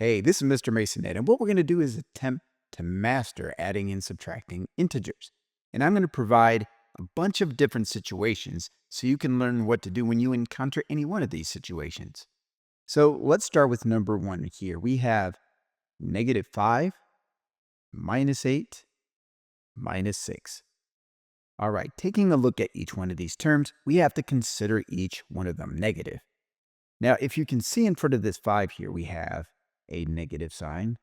Hey, this is Mr. Masonette, and what we're going to do is attempt to master adding and subtracting integers. And I'm going to provide a bunch of different situations so you can learn what to do when you encounter any one of these situations. So let's start with number one here. We have -5 minus 8 minus 6. All right, taking a look at each one of these terms, we have to consider each one of them negative. Now, if you can see in front of this 5 here, we have a negative sign.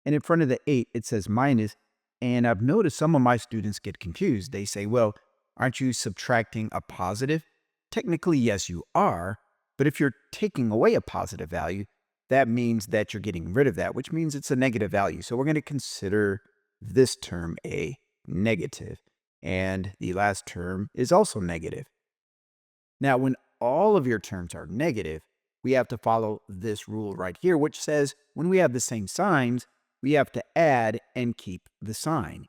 And in front of the 8, it says minus. And I've noticed some of my students get confused. They say, well, aren't you subtracting a positive? Technically, yes, you are. But if you're taking away a positive value, that means that you're getting rid of that, which means it's a negative value. So we're going to consider this term a negative. And the last term is also negative. Now, when all of your terms are negative, we have to follow this rule right here, which says when we have the same signs, we have to add and keep the sign.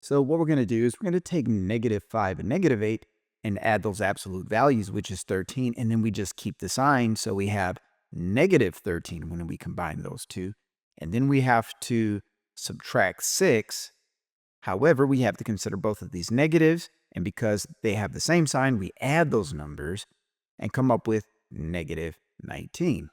So what we're going to do is we're going to take -5 and -8 and add those absolute values, which is 13, and then we just keep the sign. So we have -13 when we combine those two. And then we have to subtract 6. However, we have to consider both of these negatives, and because they have the same sign, we add those numbers and come up with -19.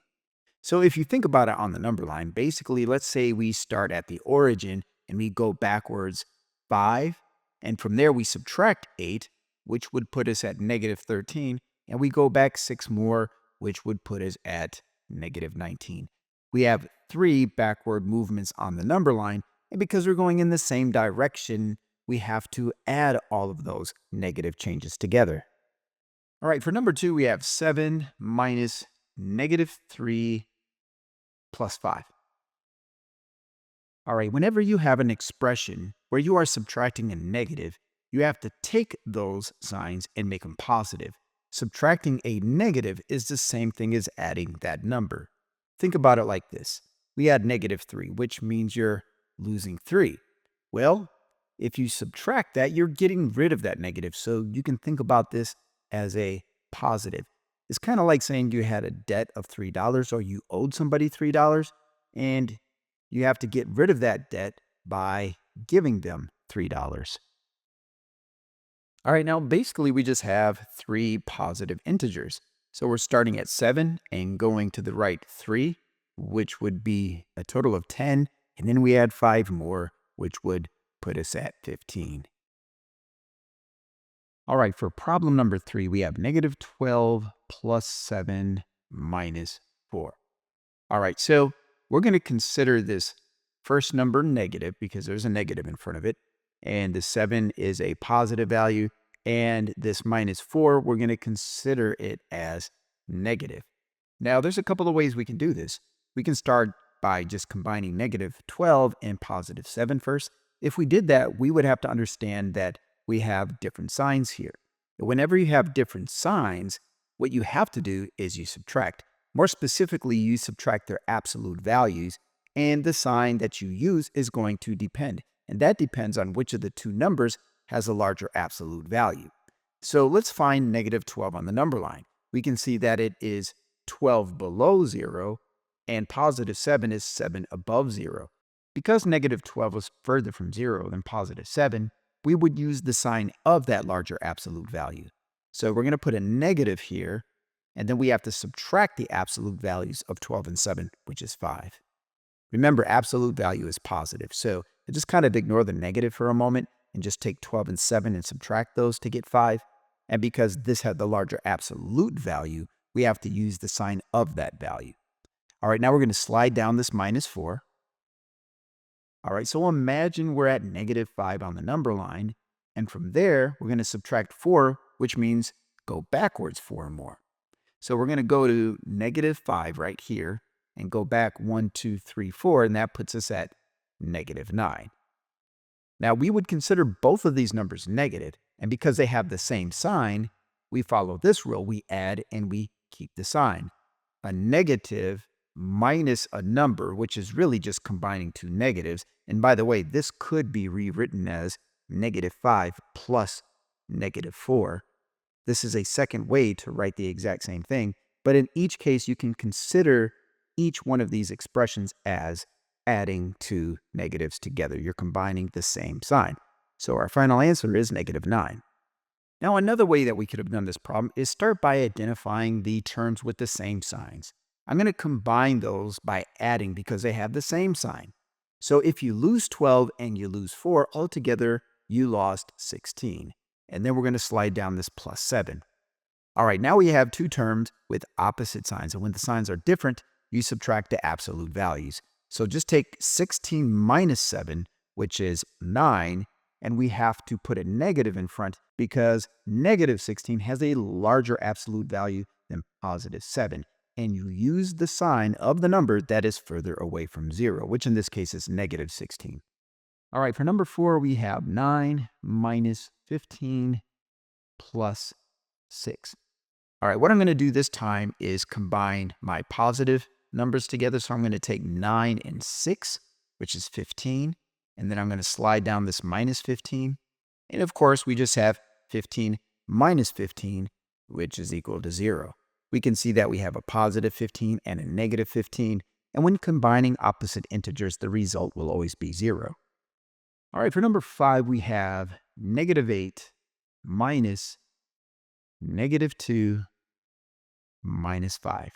So if you think about it on the number line, basically, let's say we start at the origin and we go backwards 5, and from there we subtract 8, which would put us at -13, and we go back 6 more, which would put us at -19. We have 3 backward movements on the number line, and because we're going in the same direction, we have to add all of those negative changes together. All right, for number 2, we have 7 minus -3 plus 5. All right, whenever you have an expression where you are subtracting a negative, you have to take those signs and make them positive. Subtracting a negative is the same thing as adding that number. Think about it like this. We add -3, which means you're losing 3. Well, if you subtract that, you're getting rid of that negative. So you can think about this as a positive. It's kind of like saying you had a debt of $3 or you owed somebody $3 and you have to get rid of that debt by giving them $3. All right, now basically we just have 3 positive integers. So we're starting at 7 and going to the right 3, which would be a total of 10. And then we add 5 more, which would put us at 15. All right, for problem number 3, we have -12 plus 7 minus 4. All right, so we're going to consider this first number negative because there's a negative in front of it. And the 7 is a positive value. And this -4, we're going to consider it as negative. Now, there's a couple of ways we can do this. We can start by just combining -12 and +7 first. If we did that, we would have to understand that we have different signs here. Whenever you have different signs, what you have to do is you subtract. More specifically, you subtract their absolute values, and the sign that you use is going to depend. And that depends on which of the two numbers has a larger absolute value. So let's find -12 on the number line. We can see that it is 12 below 0, and +7 is 7 above 0. Because -12 was further from 0 than +7, we would use the sign of that larger absolute value. So we're going to put a negative here, and then we have to subtract the absolute values of 12 and 7, which is 5. Remember, absolute value is positive, so just kind of ignore the negative for a moment and just take 12 and 7 and subtract those to get 5. And because this had the larger absolute value, we have to use the sign of that value. All right, now we're going to slide down this -4. All right, so imagine we're at -5 on the number line, and from there, we're going to subtract 4, which means go backwards 4 more. So we're going to go to -5 right here, and go back 1, 2, 3, 4, and that puts us at -9. Now, we would consider both of these numbers negative, and because they have the same sign, we follow this rule. We add and we keep the sign. A negative minus a number, which is really just combining two negatives. And by the way, this could be rewritten as -5 plus -4. This is a second way to write the exact same thing. But in each case, you can consider each one of these expressions as adding two negatives together. You're combining the same sign. So our final answer is -9. Now, another way that we could have done this problem is start by identifying the terms with the same signs. I'm going to combine those by adding because they have the same sign. So if you lose 12 and you lose 4, altogether you lost 16. And then we're going to slide down this +7. All right, now we have two terms with opposite signs. And when the signs are different, you subtract the absolute values. So just take 16 minus 7, which is 9, and we have to put a negative in front because -16 has a larger absolute value than +7. And you use the sign of the number that is further away from 0, which in this case is -16. All right, for number 4, we have 9 minus 15 plus 6. All right, what I'm going to do this time is combine my positive numbers together. So I'm going to take 9 and 6, which is 15. And then I'm going to slide down this -15. And of course, we just have 15 minus 15, which is equal to 0. We can see that we have a +15 and a -15. And when combining opposite integers, the result will always be 0. All right, for number 5, we have -8 minus -2 minus 5.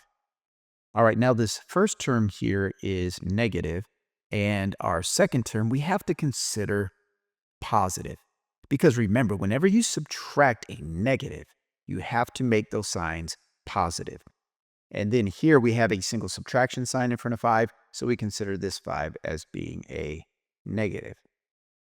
All right, now this first term here is negative, and our second term, we have to consider positive. Because remember, whenever you subtract a negative, you have to make those signs positive. And then here we have a single subtraction sign in front of 5, so we consider this 5 as being a negative.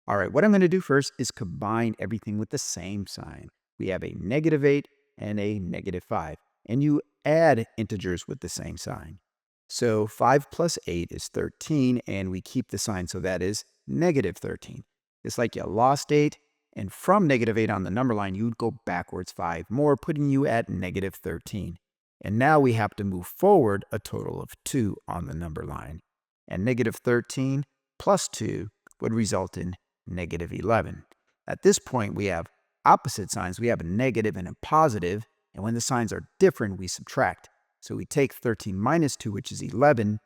All right, what I'm going to do first is combine everything with the same sign. We have a -8 and a -5, and you add integers with the same sign. So 5 plus 8 is 13, and we keep the sign, so that is -13. It's like you lost 8, and from -8 on the number line, you'd go backwards 5 more, putting you at -13. And now we have to move forward a total of 2 on the number line. And -13 plus 2 would result in -11. At this point, we have opposite signs. We have a negative and a positive, and when the signs are different, we subtract. So we take 13 minus 2, which is 11,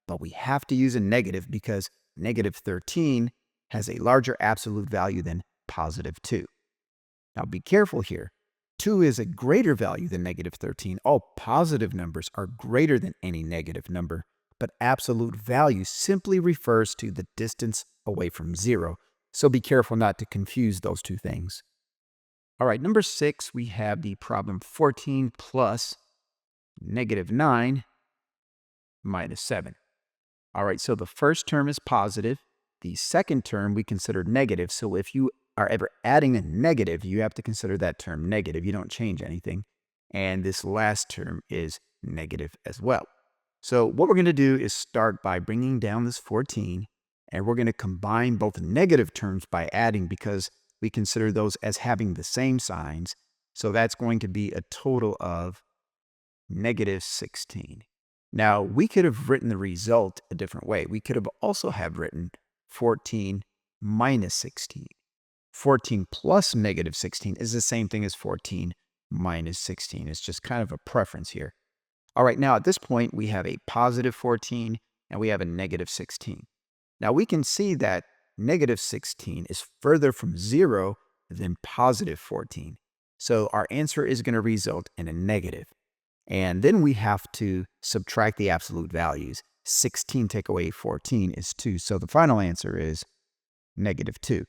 but we have to use a negative because -13 has a larger absolute value than +2. Now be careful here. 2 is a greater value than -13. All positive numbers are greater than any negative number, but absolute value simply refers to the distance away from 0. So be careful not to confuse those two things. All right, number 6, we have the problem 14 plus -9 minus 7. All right, so the first term is positive. The second term we consider negative. So if you are ever adding a negative, you have to consider that term negative. You don't change anything. And this last term is negative as well. So what we're going to do is start by bringing down this 14, and we're going to combine both negative terms by adding because we consider those as having the same signs. So that's going to be a total of -16. Now, we could have written the result a different way. We could have also have written 14 minus 16. 14 plus -16 is the same thing as 14 minus 16. It's just kind of a preference here. All right, now at this point, we have a +14 and we have a -16. Now we can see that -16 is further from 0 than +14. So our answer is going to result in a negative. And then we have to subtract the absolute values. 16 take away 14 is 2. So the final answer is -2.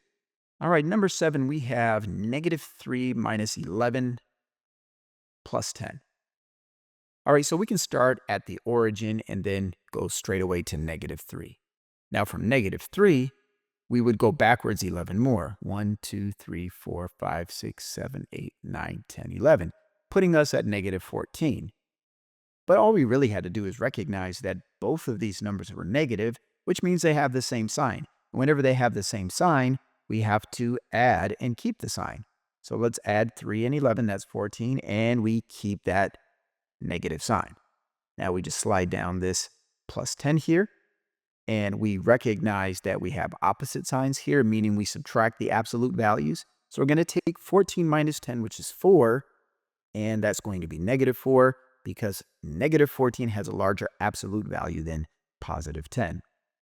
All right, number 7, we have -3 minus 11 plus 10. All right, so we can start at the origin and then go straight away to -3. Now from -3, we would go backwards 11 more. 1, 2, 3, 4, 5, 6, 7, 8, 9, 10, 11, putting us at -14. But all we really had to do is recognize that both of these numbers were negative, which means they have the same sign. Whenever they have the same sign, we have to add and keep the sign. So let's add 3 and 11, that's 14, and we keep that negative sign. Now we just slide down this +10 here, and we recognize that we have opposite signs here, meaning we subtract the absolute values. So we're going to take 14 minus 10, which is 4, and that's going to be -4, because negative 14 has a larger absolute value than positive 10.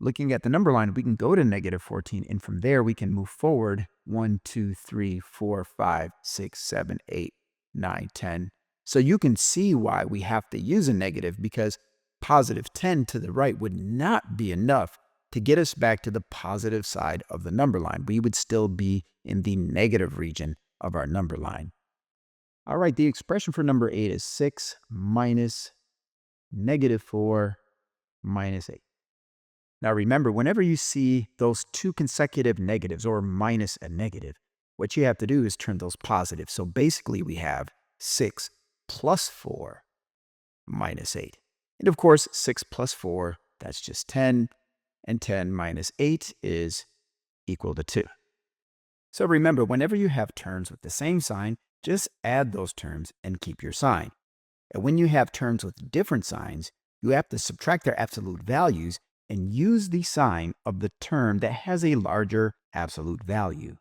Looking at the number line, we can go to negative 14, and from there we can move forward 1, 2, 3, 4, 5, 6, 7, 8, 9, 10. So you can see why we have to use a negative, because positive 10 to the right would not be enough to get us back to the positive side of the number line. We would still be in the negative region of our number line. All right, the expression for number 8 is 6 minus negative 4 minus 8. Now remember, whenever you see those two consecutive negatives or minus a negative, what you have to do is turn those positive. So basically we have 6 plus 4 minus 8. And of course, 6 plus 4, that's just 10. And 10 minus 8 is equal to 2. So remember, whenever you have terms with the same sign, just add those terms and keep your sign. And when you have terms with different signs, you have to subtract their absolute values and use the sign of the term that has a larger absolute value.